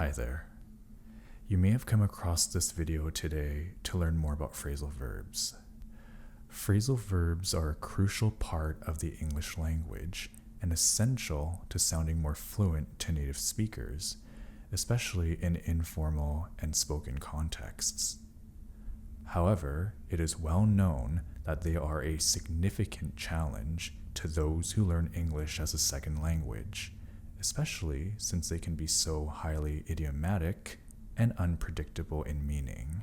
Hi there. You may have come across this video today to learn more about phrasal verbs. Phrasal verbs are a crucial part of the English language and essential to sounding more fluent to native speakers, especially in informal and spoken contexts. However, it is well known that they are a significant challenge to those who learn English as a second language, especially since they can be so highly idiomatic and unpredictable in meaning.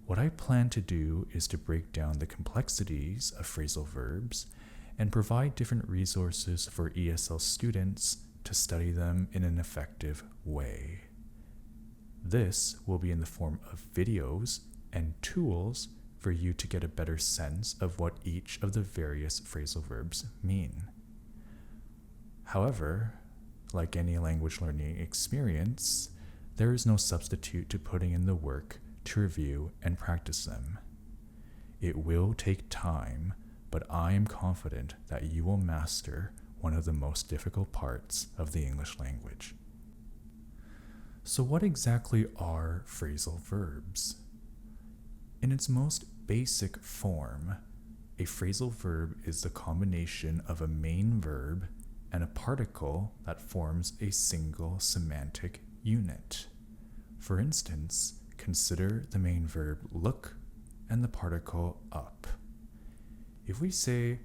What I plan to do is to break down the complexities of phrasal verbs and provide different resources for ESL students to study them in an effective way. This will be in the form of videos and tools for you to get a better sense of what each of the various phrasal verbs mean. However, like any language learning experience, there is no substitute to putting in the work to review and practice them. It will take time, but I am confident that you will master one of the most difficult parts of the English language. So what exactly are phrasal verbs? In its most basic form, a phrasal verb is the combination of a main verb and a particle that forms a single semantic unit. For instance, consider the main verb look and the particle up. If we say,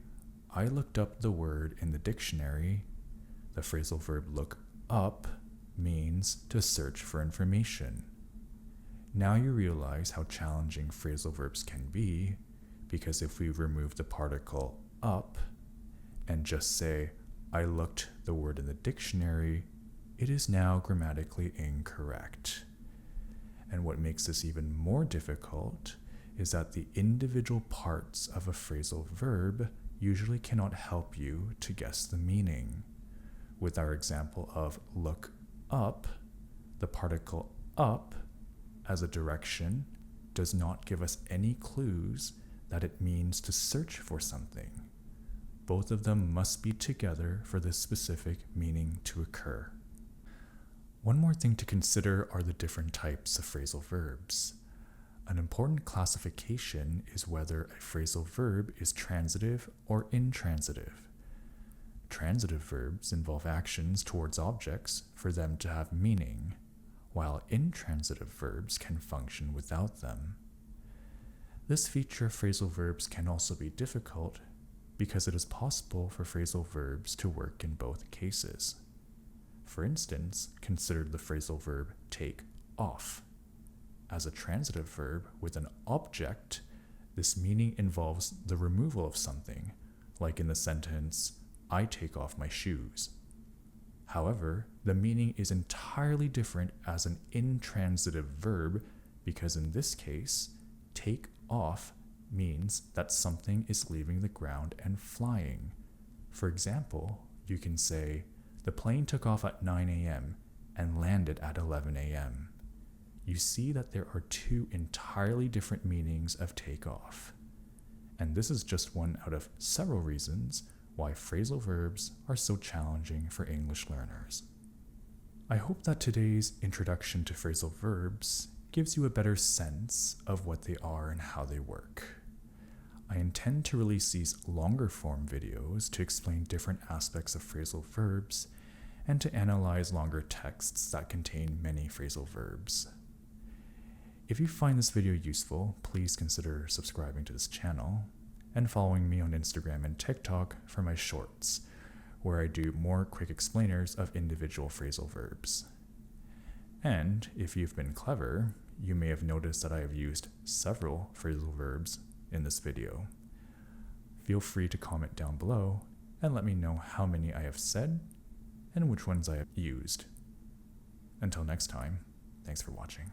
I looked up the word in the dictionary, the phrasal verb look up means to search for information. Now you realize how challenging phrasal verbs can be, because if we remove the particle up and just say, I looked the word in the dictionary, it is now grammatically incorrect. And what makes this even more difficult is that the individual parts of a phrasal verb usually cannot help you to guess the meaning. With our example of look up, the particle up as a direction does not give us any clues that it means to search for something. Both of them must be together for this specific meaning to occur. One more thing to consider are the different types of phrasal verbs. An important classification is whether a phrasal verb is transitive or intransitive. Transitive verbs involve actions towards objects for them to have meaning, while intransitive verbs can function without them. This feature of phrasal verbs can also be difficult because it is possible for phrasal verbs to work in both cases. For instance, consider the phrasal verb take off. As a transitive verb with an object, this meaning involves the removal of something, like in the sentence, I take off my shoes. However, the meaning is entirely different as an intransitive verb because in this case, take off means that something is leaving the ground and flying. For example, you can say, the plane took off at 9 a.m. and landed at 11 a.m. You see that there are two entirely different meanings of take off. And this is just one out of several reasons why phrasal verbs are so challenging for English learners. I hope that today's introduction to phrasal verbs gives you a better sense of what they are and how they work. I intend to release these longer form videos to explain different aspects of phrasal verbs and to analyze longer texts that contain many phrasal verbs. If you find this video useful, please consider subscribing to this channel and following me on Instagram and TikTok for my shorts, where I do more quick explainers of individual phrasal verbs. And if you've been clever, you may have noticed that I have used several phrasal verbs in this video. Feel free to comment down below and let me know how many I have said and which ones I have used. Until next time, thanks for watching.